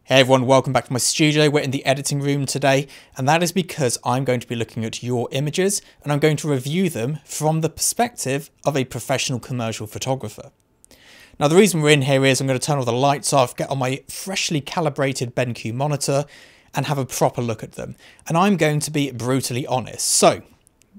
Hey everyone, welcome back to my studio. We're in the editing room today, and that is because I'm going to be looking at your images and I'm going to review them from the perspective of a professional commercial photographer. Now the reason we're in here is I'm going to turn all the lights off, get on my freshly calibrated BenQ monitor and have a proper look at them. And I'm going to be brutally honest. So,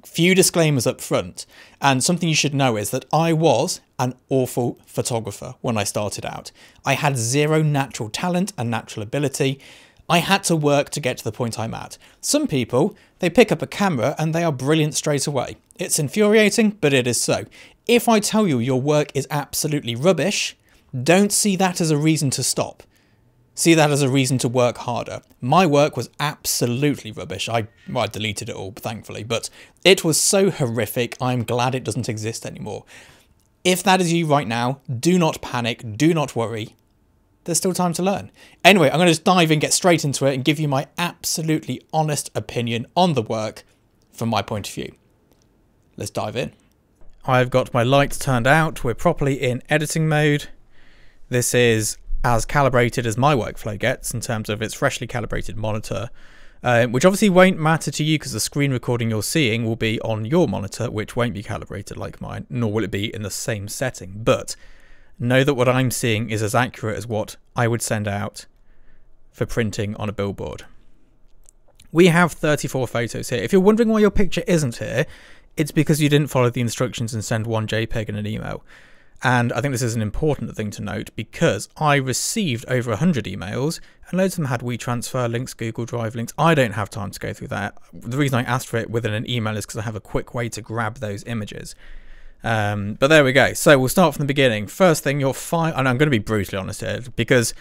few disclaimers up front, and something you should know is that I was an awful photographer when I started out. I had zero natural talent and natural ability. I had to work to get to the point I'm at. Some people, they pick up a camera and they are brilliant straight away. It's infuriating, but it is so. If I tell you your work is absolutely rubbish, don't see that as a reason to stop. See that as a reason to work harder. My work was absolutely rubbish. I deleted it all, thankfully, but it was so horrific, I'm glad it doesn't exist anymore. If that is you right now, do not panic, do not worry. There's still time to learn. Anyway, I'm going to just dive in, get straight into it, and give you my absolutely honest opinion on the work from my point of view. Let's dive in. I've got my lights turned out. We're properly in editing mode. This is as calibrated as my workflow gets in terms of its freshly calibrated monitor, which obviously won't matter to you because the screen recording you're seeing will be on your monitor, which won't be calibrated like mine, nor will it be in the same setting. But know that what I'm seeing is as accurate as what I would send out for printing on a billboard. We have 34 photos here. If you're wondering why your picture isn't here, it's because you didn't follow the instructions and send one JPEG in an email. And I think this is an important thing to note because I received over 100 emails and loads of them had WeTransfer links, Google Drive links. I don't have time to go through that. The reason I asked for it within an email is because I have a quick way to grab those images. But there we go. So we'll start from the beginning. First thing, your file, and I'm going to be brutally honest here because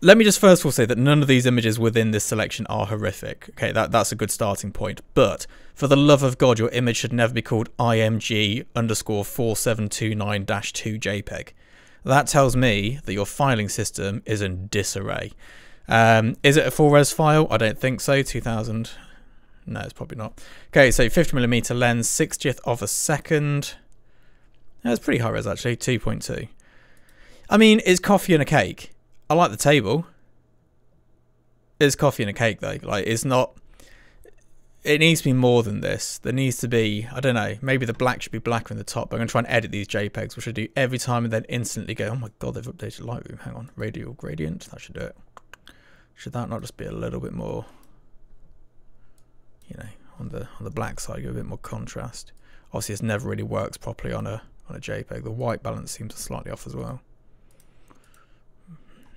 let me just first of all say that none of these images within this selection are horrific. Okay, that's a good starting point. But for the love of God, your image should never be called IMG_4729-2 JPEG. That tells me that your filing system is in disarray. Is it a full res file? I don't think so. 2000. No, it's probably not. Okay, so 50mm lens, 60th of a second. That's pretty high res actually, 2.2. I mean, it's coffee and a cake. I like the table. It's coffee and a cake though. Like, it's not. It needs to be more than this. There needs to be, I don't know, maybe the black should be blacker in the top. But I'm going to try and edit these JPEGs, which I do every time and then instantly go, oh my God, they've updated Lightroom. Hang on, radial gradient. That should do it. Should that not just be a little bit more, you know, on the black side, give a bit more contrast. Obviously, this never really works properly on a JPEG. The white balance seems slightly off as well.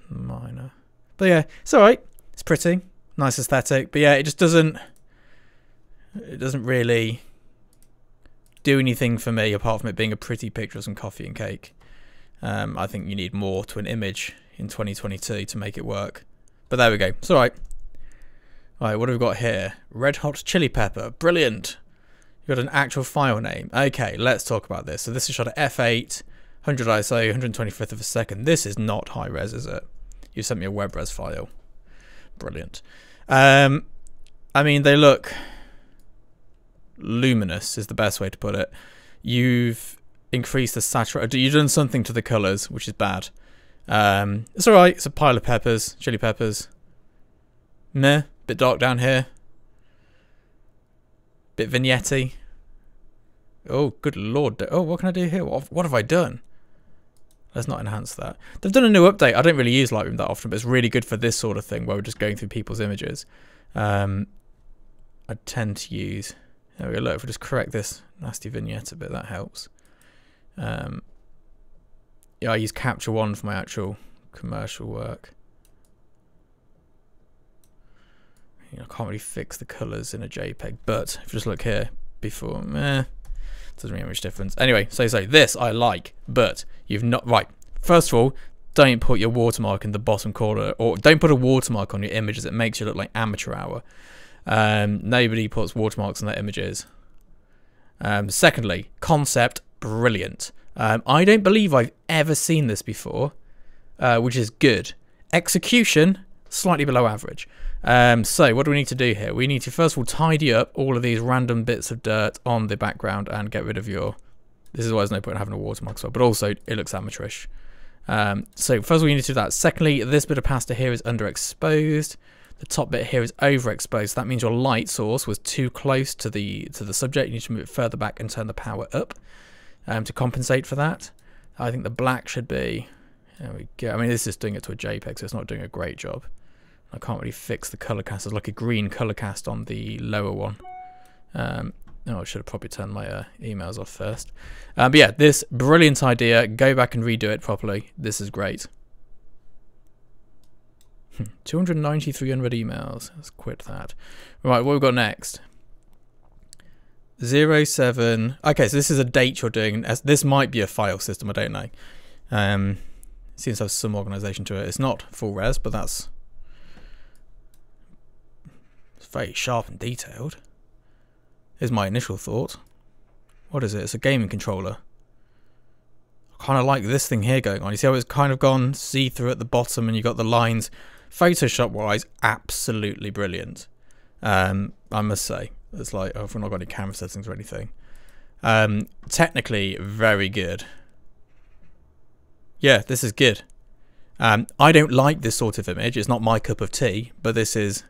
Minor, but yeah, it's all right. It's pretty nice aesthetic, but yeah, it just doesn't really do anything for me apart from it being a pretty picture of some coffee and cake. I think you need more to an image in 2022 to make it work, but there we go. It's all right. All right, what have we got here? Red Hot Chili Pepper, brilliant. You've got an actual file name. Okay, let's talk about this. So this is shot at f8, 100 ISO, 125th of a second. This is not high res, is it? You sent me a web res file. Brilliant. I mean, they look luminous is the best way to put it. You've increased the saturation. You've done something to the colors, which is bad. It's all right. It's a pile of peppers, chili peppers. Meh. Bit dark down here. Bit vignette-y. Oh, good lord. Oh, what can I do here? What have I done? Let's not enhance that. They've done a new update. I don't really use Lightroom that often, but it's really good for this sort of thing where we're just going through people's images. I tend to use... There we go. Look, if we just correct this nasty vignette a bit, that helps. Yeah, I use Capture One for my actual commercial work. You know, I can't really fix the colours in a JPEG, but if you just look here, before, doesn't make much difference. Anyway, so this I like, but you've not, right, first of all, don't put your watermark in the bottom corner, or don't put a watermark on your images. It makes you look like amateur hour. Nobody puts watermarks on their images. Secondly, concept, brilliant. I don't believe I've ever seen this before, which is good. Execution, slightly below average. So what do we need to do here? We need to first of all tidy up all of these random bits of dirt on the background and get rid of your... This is why there's no point in having a watermark as well, but also it looks amateurish. So first of all, you need to do that. Secondly, this bit of pasta here is underexposed. The top bit here is overexposed. So that means your light source was too close to the subject. You need to move it further back and turn the power up to compensate for that. I think the black should be... There we go. I mean, this is doing it to a JPEG, so it's not doing a great job. I can't really fix the color cast. There's like a green color cast on the lower one. Oh, I should have probably turned my emails off first. But yeah, this brilliant idea. Go back and redo it properly. This is great. 290, 300 emails. Let's quit that. Right, what we've got next? 07. Okay, so this is a date you're doing. This might be a file system. I don't know. Seems to have some organization to it. It's not full res, but it's very sharp and detailed. Is my initial thought. What is it? It's a gaming controller. I kind of like this thing here going on. You see how it's kind of gone see-through at the bottom and you got the lines. Photoshop-wise, absolutely brilliant. I must say. It's like, oh, if we've not got any camera settings or anything. Technically, very good. Yeah, this is good. I don't like this sort of image. It's not my cup of tea, but this is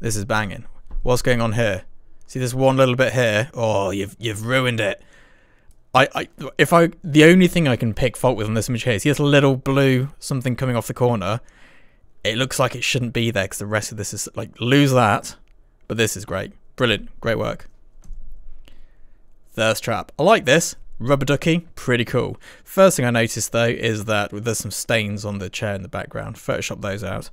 banging. What's going on here? See this one little bit here? Oh, you've ruined it. The only thing I can pick fault with on this image here is this little blue something coming off the corner. It looks like it shouldn't be there because the rest of this is like, lose that. But this is great. Brilliant. Great work. Thirst trap. I like this. Rubber ducky. Pretty cool. First thing I noticed though is that there's some stains on the chair in the background. Photoshop those out.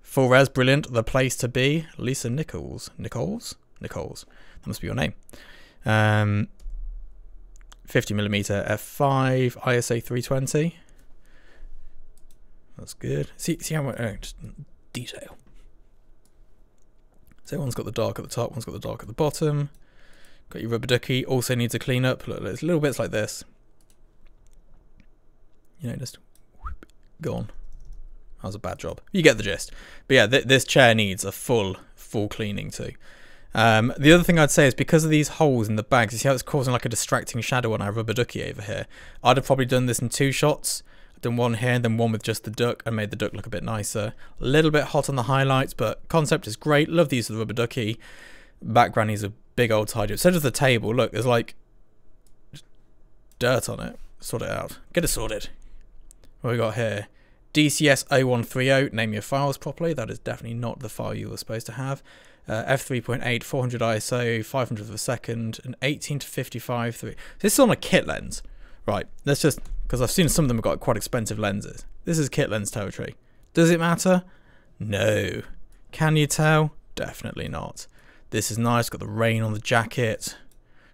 Full res. Brilliant. The place to be. Lisa Nichols. Nichols? That must be your name. 50mm f5. ISO 320. That's good. See how much just detail. So one's got the dark at the top, one's got the dark at the bottom. Got your rubber ducky. Also needs a clean up. Look, there's little bits like this. You know, just gone. That was a bad job. You get the gist. But yeah, this chair needs a full cleaning too. The other thing I'd say is because of these holes in the bags, you see how it's causing like a distracting shadow on our rubber ducky over here. I'd have probably done this in 2 shots. I've done one here and then one with just the duck and made the duck look a bit nicer. A little bit hot on the highlights, but concept is great. Love the use of the rubber ducky. Background needs a big old tidy up. So does the table. Look, there's like dirt on it. Sort it out. Get it sorted. What we got here? DCS 0130. Name your files properly. That is definitely not the file you were supposed to have. F3.8, 400 ISO, 500th of a second, and 18 to 55. 3. This is on a kit lens. Right, let's just, because I've seen some of them have got quite expensive lenses. This is kit lens territory. Does it matter? No. Can you tell? Definitely not. This is nice, got the rain on the jacket.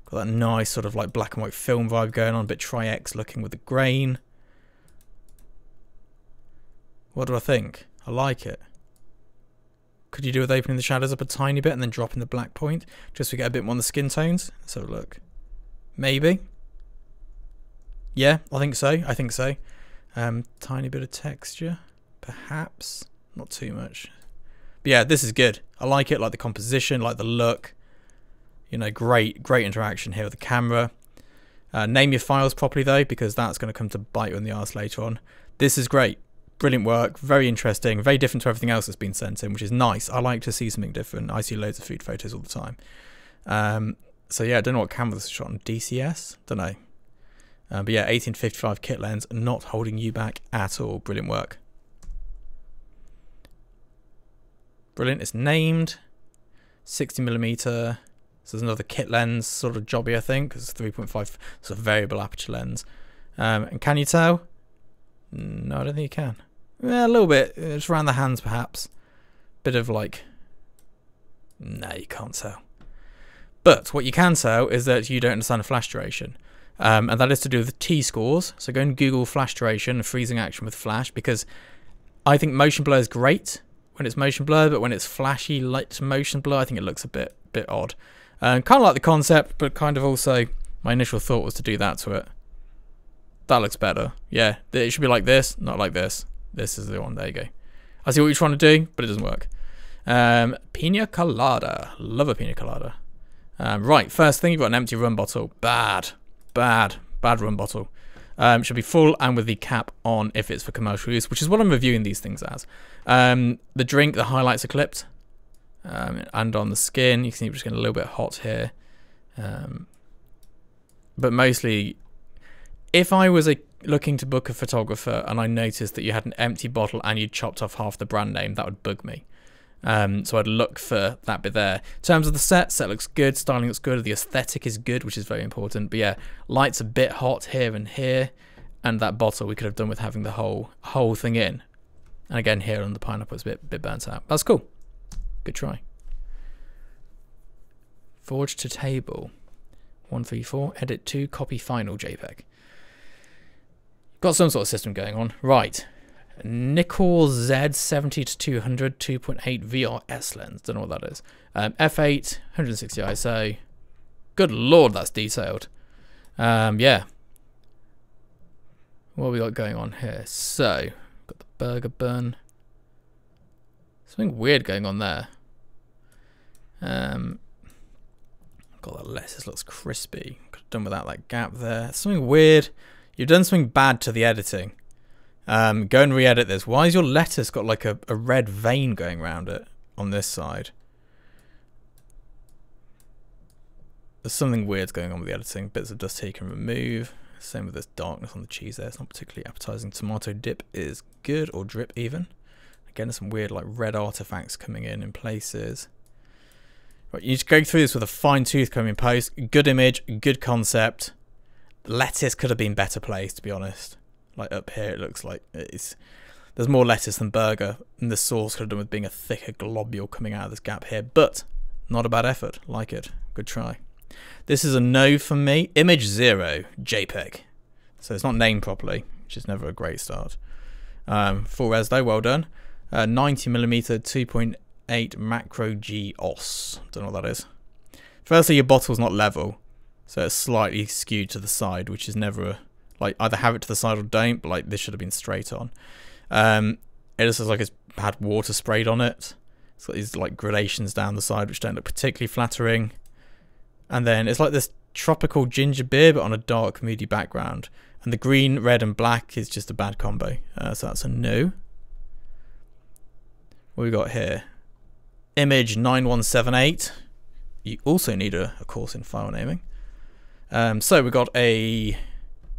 Got that nice sort of like black and white film vibe going on, a bit Tri-X looking with the grain. What do I think? I like it. Could you do with opening the shadows up a tiny bit and then dropping the black point? Just to get a bit more on the skin tones? Let's have a look. Maybe. Yeah, I think so. Tiny bit of texture. Perhaps. Not too much. But yeah, this is good. I like it, like the composition, like the look. You know, great interaction here with the camera. Name your files properly though, because that's going to come to bite you in the arse later on. This is great. Brilliant work, very interesting, very different to everything else that's been sent in, which is nice. I like to see something different. I see loads of food photos all the time. So yeah, I don't know what camera this is shot on. DCS? Don't know. But yeah, 1855 kit lens, not holding you back at all. Brilliant work. Brilliant, it's named. 60mm. So there's another kit lens sort of jobby, I think, because it's 3.5 sort of variable aperture lens. And can you tell? No, I don't think you can. Yeah, a little bit. Just around the hands, perhaps. Bit of like... No, you can't tell. But what you can tell is that you don't understand the flash duration. And that is to do with T-scores. So go and Google flash duration and freezing action with flash, because I think motion blur is great when it's motion blur, but when it's flashy light motion blur, I think it looks a bit odd. Kind of like the concept, but kind of also my initial thought was to do that to it. That looks better. Yeah, it should be like this, not like this. This is the one. There you go. I see what you're trying to do, but it doesn't work. Pina colada. Love a pina colada. Right, first thing, you've got an empty rum bottle. Bad rum bottle. Should be full and with the cap on if it's for commercial use, which is what I'm reviewing these things as. The drink, the highlights are clipped. And on the skin, you can see we're just getting a little bit hot here. But mostly, if I was looking to book a photographer and I noticed that you had an empty bottle and you chopped off half the brand name, that would bug me. So I'd look for that bit there. In terms of the set looks good, styling looks good, the aesthetic is good, which is very important. But yeah, light's a bit hot here and here, and that bottle we could have done with having the whole thing in. And again, here on the pineapple, it's a bit burnt out. That's cool. Good try. Forge to table. 134. Edit to copy final JPEG. Got some sort of system going on. Right. Nickel Z70 to 200 2.8 VRS lens. Don't know what that is. F8 160 ISO. Good lord, that's detailed. Yeah. What have we got going on here? So, got the burger bun. Something weird going on there. Got that lettuce, looks crispy. Could have done without that gap there. Something weird. You've done something bad to the editing. Go and re-edit this. Why has your lettuce got like a red vein going around it on this side? There's something weird going on with the editing. Bits of dust here you can remove. Same with this darkness on the cheese there. It's not particularly appetizing. Tomato dip is good, or drip even. Again, there's some weird like red artifacts coming in places. Right, you just go through this with a fine tooth comb in post. Good image, good concept. Lettuce could have been better placed, to be honest. Like up here, it looks like there's more lettuce than burger, and the sauce could have done with being a thicker globule coming out of this gap here. But not a bad effort. Like it. Good try. This is a no from me. Image 0 JPEG. So it's not named properly, which is never a great start. Full res though, well done. 90mm 2.8 macro G OS. Don't know what that is. Firstly, your bottle's not level, so it's slightly skewed to the side, which is never like either have it to the side or don't. But like this should have been straight on. It just looks like it's had water sprayed on it. It's got these like gradations down the side, which don't look particularly flattering. And then it's like this tropical ginger beer, but on a dark, moody background. And the green, red, and black is just a bad combo. So that's a no. What we got here? Image 9178. You also need a course in file naming. So we got a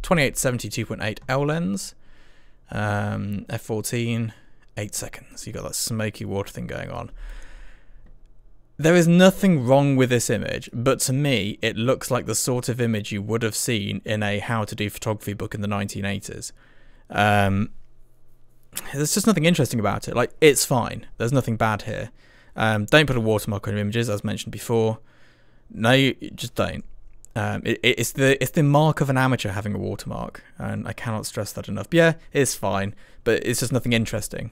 2870 2.8 L lens. F14, 8 seconds. You got that smoky water thing going on. There is nothing wrong with this image, but to me, it looks like the sort of image you would have seen in a how-to-do photography book in the 1980s. There's just nothing interesting about it. Like, it's fine. There's nothing bad here. Don't put a watermark on your images, as mentioned before. No, you just don't. It's the mark of an amateur having a watermark, and I cannot stress that enough. But yeah, it's fine, but it's just nothing interesting.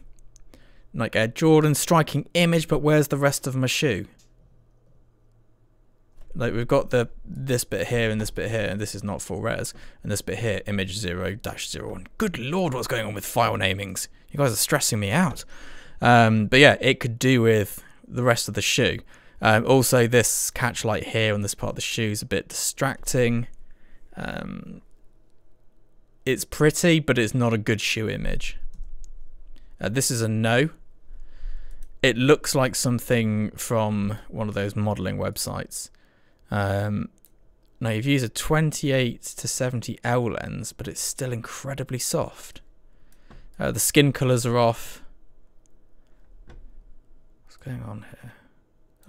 Like Ed Jordan, striking image, but where's the rest of my shoe? Like we've got this bit here and this bit here, and this is not full res, and this bit here, image 0-01. Good lord, what's going on with file namings? You guys are stressing me out. But yeah, it could do with the rest of the shoe. Also, this catch light here on this part of the shoe is a bit distracting. It's pretty, but it's not a good shoe image. This is a no. It looks like something from one of those modeling websites. Now you've used a 28-70 L lens, but it's still incredibly soft. The skin colours are off. What's going on here?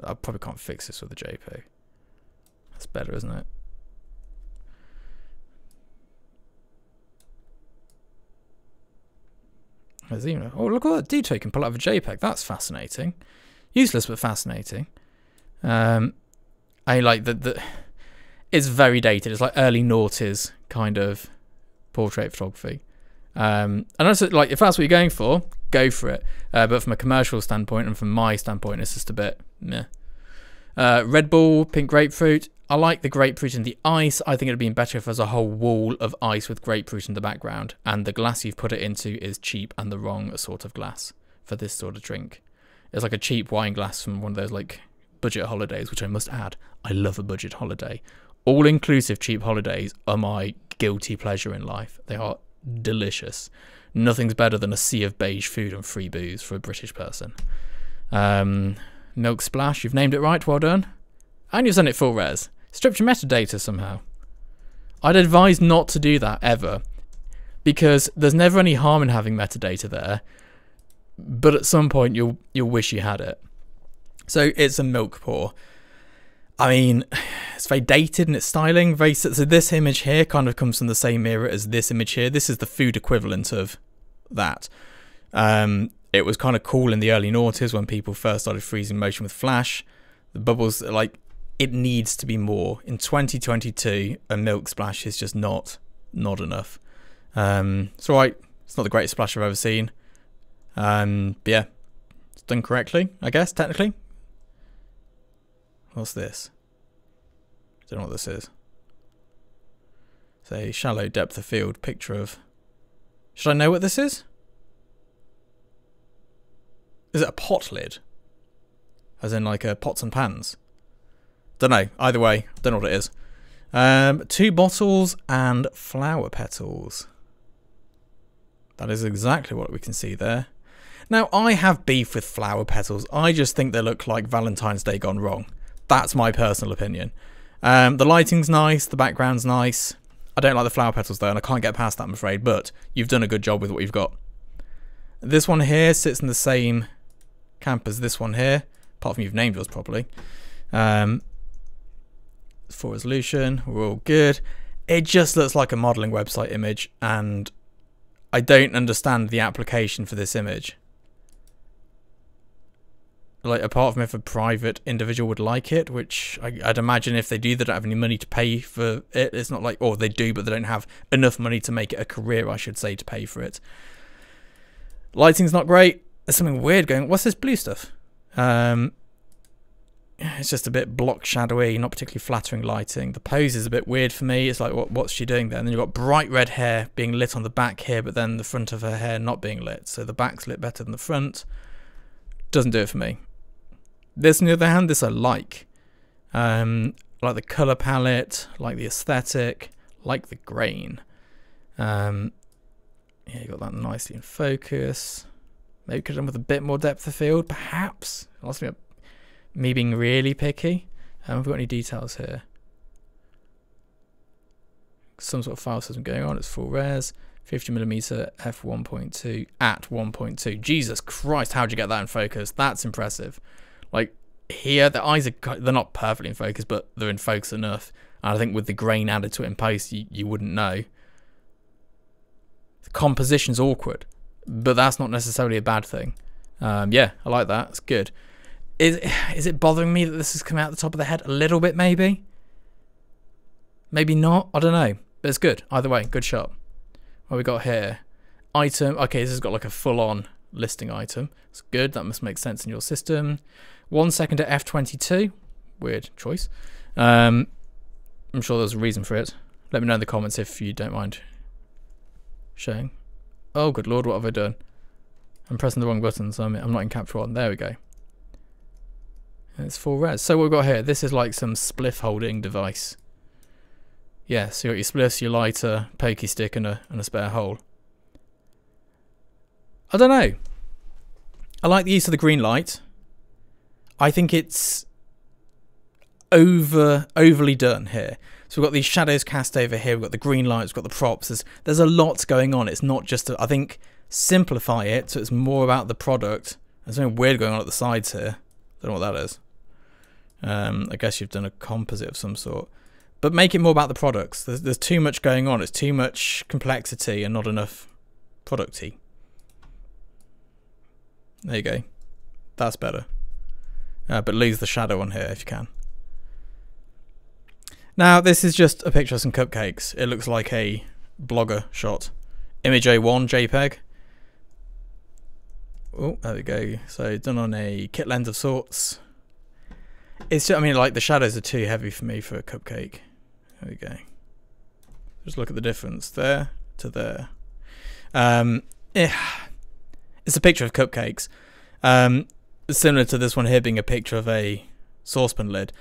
I probably can't fix this with a JPEG. That's better, isn't it? There's even oh, look at that detail you can pull out of a JPEG. That's fascinating. Useless, but fascinating. I like the it's very dated. It's like early noughties kind of portrait photography. And also, like, if that's what you're going for, go for it. But from a commercial standpoint and from my standpoint, it's just a bit meh. Red Bull, pink grapefruit. I like the grapefruit and the ice. I think it would have been better if there's a whole wall of ice with grapefruit in the background, and the glass you've put it into is cheap and the wrong sort of glass for this sort of drink. It's like a cheap wine glass from one of those like budget holidays, which I must add, I love a budget holiday. All-inclusive cheap holidays are my guilty pleasure in life. They are delicious. Nothing's better than a sea of beige food and free booze for a British person. Milk Splash, you've named it right, well done. And you've done it full res. Stripped your metadata somehow. I'd advise not to do that ever, because there's never any harm in having metadata there, but at some point you'll wish you had it. So it's a milk pour. I mean, it's very dated in its styling. So this image here kind of comes from the same era as this image here. This is the food equivalent of that. It was kind of cool in the early noughties when people first started freezing motion with Flash. The bubbles, like, it needs to be more. In 2022, a milk splash is just not enough. It's alright. It's not the greatest splash I've ever seen. But yeah, it's done correctly, I guess, technically. What's this? I don't know what this is. It's a shallow depth of field picture of... Should I know what this is? Is it a pot lid? As in like a pots and pans? Don't know. Either way, don't know what it is. 2 bottles and flower petals. That is exactly what we can see there. Now, I have beef with flower petals. I just think they look like Valentine's Day gone wrong. That's my personal opinion. The lighting's nice, the background's nice. I don't like the flower petals though, and I can't get past that, I'm afraid, but you've done a good job with what you've got. This one here sits in the same camp as this one here, apart from you've named yours properly. Full resolution, we're all good. It just looks like a modelling website image, and I don't understand the application for this image. Like, apart from if a private individual would like it, which I'd imagine if they do, they don't have any money to pay for it. It's not like, or they do, but they don't have enough money to make it a career, I should say, to pay for it. Lighting's not great. There's something weird going. What's this blue stuff? It's just a bit block shadowy, not particularly flattering lighting. The pose is a bit weird for me. It's like, what's she doing there? And then you've got bright red hair being lit on the back here, but then the front of her hair not being lit. So the back's lit better than the front. Doesn't do it for me. This, on the other hand, this I like. Like the colour palette, like the aesthetic, like the grain. Yeah, you got that nicely in focus. Maybe could have done with a bit more depth of field, perhaps. Also, me being really picky. Have we got any details here? Some sort of file system going on. It's full res. 50mm f1.2 at 1.2. Jesus Christ, how'd you get that in focus? That's impressive. Like, here, the eyes are, they're not perfectly in focus, but they're in focus enough. And I think with the grain added to it in post, you wouldn't know. The composition's awkward, but that's not necessarily a bad thing. Yeah, I like that. It's good. Is it bothering me that this has come out the top of the head a little bit, maybe? Maybe not. I don't know. But it's good. Either way, good shot. What we got here? Item. Okay, this has got like a full-on listing item. It's good. That must make sense in your system. 1 second at F22. Weird choice. I'm sure there's a reason for it. Let me know in the comments if you don't mind showing. Oh, good lord, what have I done? I'm pressing the wrong button, so I'm not in Capture One. There we go. And it's full res. So what we've got here, this is like some spliff holding device. Yeah, so you got your spliffs, your lighter, pokey stick, and a spare hole. I don't know. I like the use of the green light. I think it's overly done here. So we've got these shadows cast over here. We've got the green lights. We've got the props. There's a lot going on. It's not just I think simplify it so it's more about the product. There's something weird going on at the sides here. Don't know what that is. I guess you've done a composite of some sort. But make it more about the products. There's too much going on. It's too much complexity and not enough producty. There you go. That's better. But lose the shadow on here if you can. Now, this is just a picture of some cupcakes. It looks like a blogger shot. Image A1 JPEG. Oh, there we go. So done on a kit lens of sorts. It's just, I mean, like the shadows are too heavy for me for a cupcake. There we go. Just look at the difference there to there. It's a picture of cupcakes. Similar to this one here being a picture of a saucepan lid.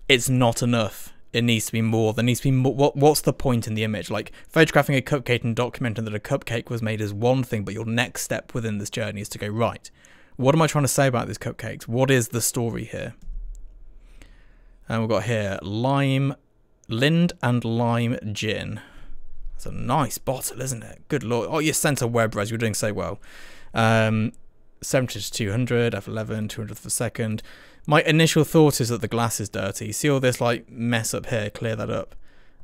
It's not enough. it needs to be more. There needs to be more. What's the point in the image? Like, photographing a cupcake and documenting that a cupcake was made is one thing, but your next step within this journey is to go, right, what am I trying to say about these cupcakes? What is the story here? And we've got here Lind and Lime Gin. It's a nice bottle, isn't it? Good lord. Oh, your centre web res, you're doing so well. 70 to 200, f11, 200th of a second. My initial thought is that the glass is dirty. See all this like mess up here? Clear that up.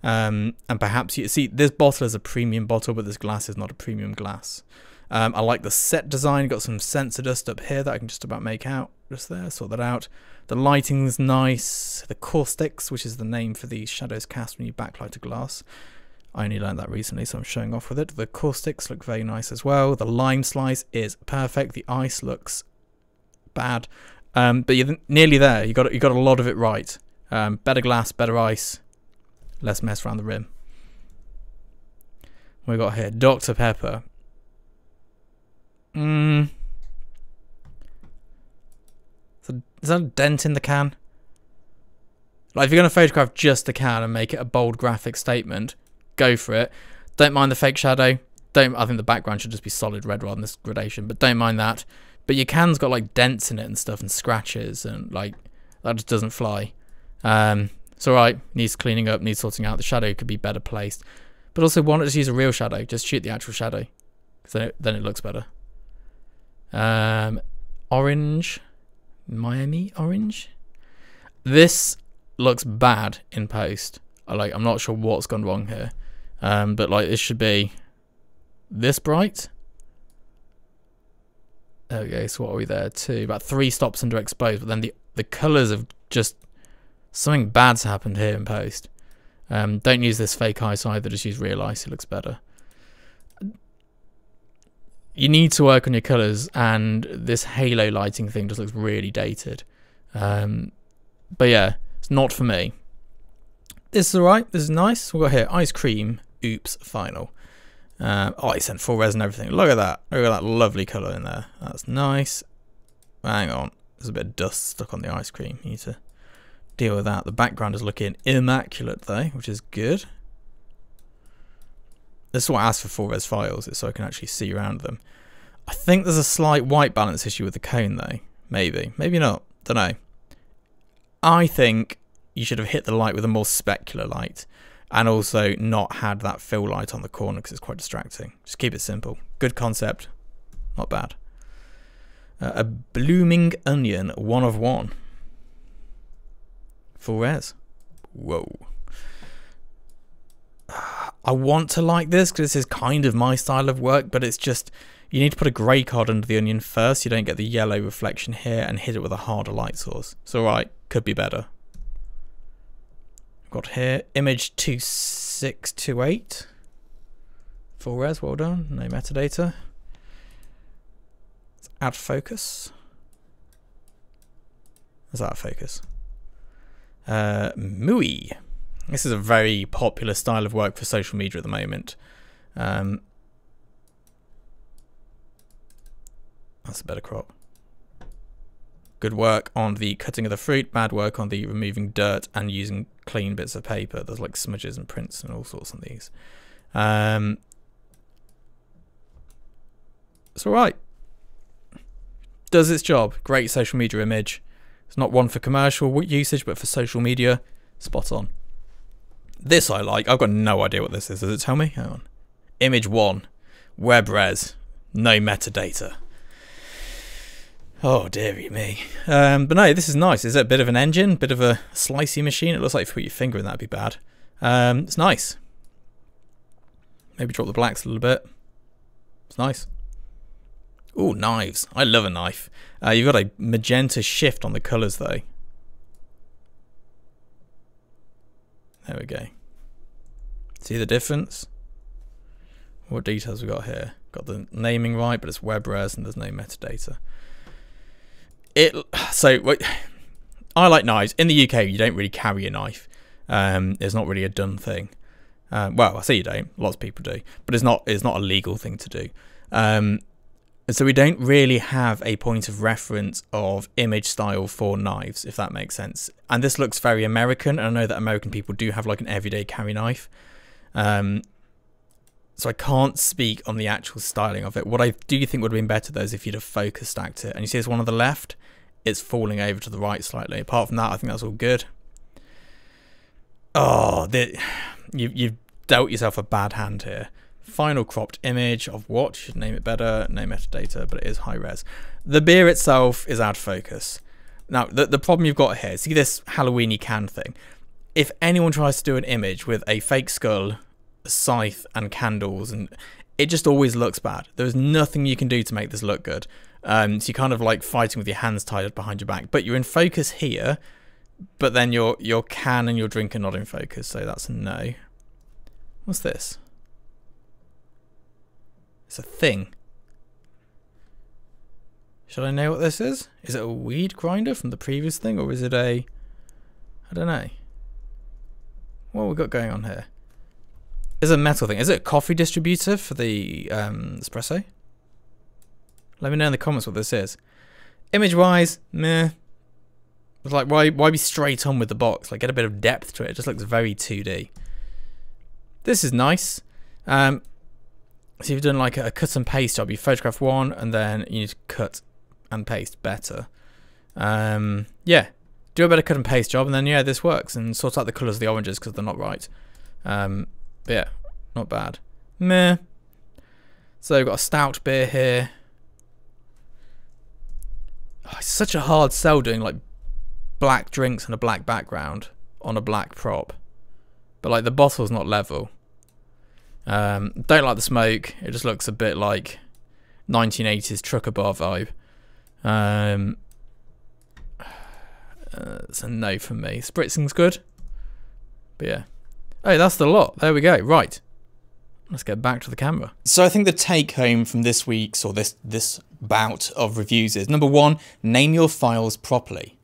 And perhaps you see this bottle is a premium bottle, but this glass is not a premium glass. I like the set design. Got some sensor dust up here that I can just about make out. Just there, sort that out. The lighting's nice. The caustics, which is the name for the shadows cast when you backlight a glass. I only learned that recently, so I'm showing off with it. The caustics look very nice as well. The lime slice is perfect. The ice looks bad, but you're nearly there. You got a lot of it right. Better glass, better ice, less mess around the rim. We got here Dr. Pepper. Is that a dent in the can? Like, if you're going to photograph just the can and make it a bold graphic statement, go for it. Don't mind the fake shadow. I think the background should just be solid red rather than this gradation, but don't mind that. But your can's got like dents in it and stuff and scratches, and like that just doesn't fly. It's alright, needs cleaning up, needs sorting out. The shadow could be better placed, but also why not just use a real shadow? Just shoot the actual shadow, because then it looks better. Orange, Miami orange. This looks bad in post. I'm not sure what's gone wrong here. But like, it should be this bright. There we go. So what are we there to? About 3 stops underexposed, but then the colours have just, something bad's happened here in post. Don't use this fake ice either, just use real ice, it looks better. You need to work on your colours, and this halo lighting thing just looks really dated. But yeah, it's not for me. This is alright, this is nice. We've got here ice cream, oops, final. Oh, it's in full res and everything. Look at that. Look at that lovely colour in there. That's nice. Hang on. There's a bit of dust stuck on the ice cream. You need to deal with that. The background is looking immaculate though, which is good. This is what I asked for full res files, is so I can actually see around them. I think there's a slight white balance issue with the cone though. Maybe. Maybe not. Don't know. I think you should have hit the light with a more specular light, and also not had that fill light on the corner because it's quite distracting. Just keep it simple. Good concept. Not bad. A blooming onion, 1 of 1. Full res. Whoa. I want to like this because this is kind of my style of work, but it's just, you need to put a grey card under the onion first. You don't get the yellow reflection here, and hit it with a harder light source. It's alright. Could be better. Got here image 2628. Full res, well done. No metadata. Let's add focus. Is that a focus? Mooey. This is a very popular style of work for social media at the moment. That's a better crop. Good work on the cutting of the fruit, bad work on the removing dirt and using clean bits of paper. There's like smudges and prints and all sorts on these. It's alright. Does its job. Great social media image. It's not one for commercial usage, but for social media, spot on. This I like. I've got no idea what this is. Does it tell me? Hang on. Image 1. Web res. No metadata. Oh, dearie me. But no, this is nice. Is it a bit of an engine? Bit of a slicey machine? It looks like if you put your finger in that, would be bad. It's nice. Maybe drop the blacks a little bit. It's nice. Ooh, knives. I love a knife. You've got a magenta shift on the colours, though. There we go. See the difference? What details we got here? Got the naming right, but it's web res and there's no metadata. I like knives. In the UK, you don't really carry a knife. It's not really a done thing. Well, I say you don't. Lots of people do, but it's not a legal thing to do. So we don't really have a point of reference of image style for knives, if that makes sense. And this looks very American. And I know that American people do have like an everyday carry knife. So I can't speak on the actual styling of it. What I do think would have been better though is if you'd have focus stacked it. And you see this one on the left, it's falling over to the right slightly. Apart from that, I think that's all good. Oh, you've dealt yourself a bad hand here. Final cropped image of what? You should name it better. No metadata, but it is high res. The beer itself is out of focus. Now, the problem you've got here, see this Halloween-y can thing? If anyone tries to do an image with a fake skull, a scythe, and candles, and it just always looks bad. There's nothing you can do to make this look good. So you're kind of like fighting with your hands tied behind your back. But you're in focus here, but then your can and your drink are not in focus, so that's a no. What's this? It's a thing. Should I know what this is? Is it a weed grinder from the previous thing, or is it a... I don't know. What have we got going on here? Is it a metal thing? Is it a coffee distributor for the espresso? Let me know in the comments what this is. Image-wise, meh. It's like, why be straight on with the box? Like, get a bit of depth to it. It just looks very 2D. This is nice. So you've done like a cut and paste job. You photograph one and then you need to cut and paste better. Yeah, do a better cut and paste job, and then yeah, this works. And sort out the colours of the oranges because they're not right. But yeah, not bad. Meh. So we've got a stout beer here. Oh, it's such a hard sell doing like black drinks and a black background on a black prop. But like the bottle's not level. Don't like the smoke. It just looks a bit like 1980s trucker bar vibe. It's a no from me. Spritzing's good. But yeah. Oh, that's the lot. There we go. Right. Let's get back to the camera. So I think the take home from this week's or this bout of reviews is, number one, name your files properly.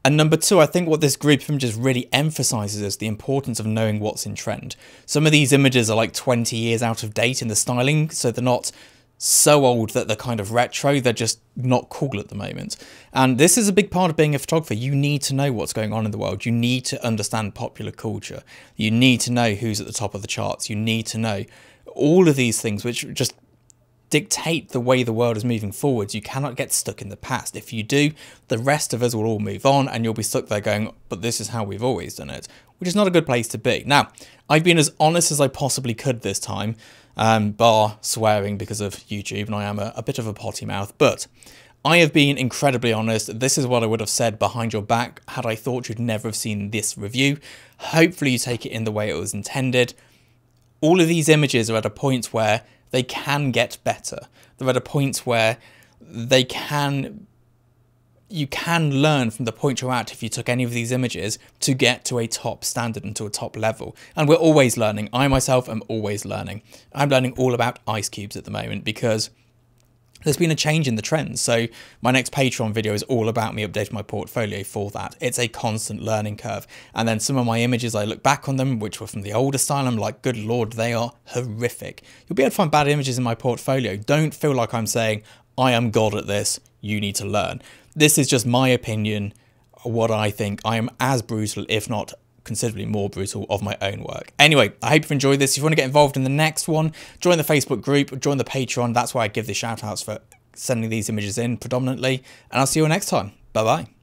And number two, I think what this group of images really emphasizes is the importance of knowing what's in trend. Some of these images are like 20 years out of date in the styling, so they're not so old that they're kind of retro, they're just not cool at the moment. And this is a big part of being a photographer. You need to know what's going on in the world. You need to understand popular culture. You need to know who's at the top of the charts. You need to know all of these things which just dictate the way the world is moving forwards. You cannot get stuck in the past. If you do, the rest of us will all move on and you'll be stuck there going, but this is how we've always done it, which is not a good place to be. Now, I've been as honest as I possibly could this time, bar swearing because of YouTube, and I am a bit of a potty mouth, but I have been incredibly honest. This is what I would have said behind your back had I thought you'd never have seen this review. Hopefully you take it in the way it was intended. All of these images are at a point where they can get better. They're at a point where you can learn from the point you're at if you took any of these images to get to a top standard and to a top level. And we're always learning. I myself am always learning. I'm learning all about ice cubes at the moment because there's been a change in the trends. So my next Patreon video is all about me updating my portfolio for that. It's a constant learning curve. And then some of my images, I look back on them, which were from the older style, I'm like, good Lord, they are horrific. You'll be able to find bad images in my portfolio. Don't feel like I'm saying, I am God at this, you need to learn. This is just my opinion, what I think. I am as brutal, if not considerably more brutal, of my own work. Anyway, I hope you've enjoyed this. If you want to get involved in the next one, join the Facebook group, join the Patreon. That's why I give the shout outs for sending these images in predominantly. And I'll see you all next time. Bye bye.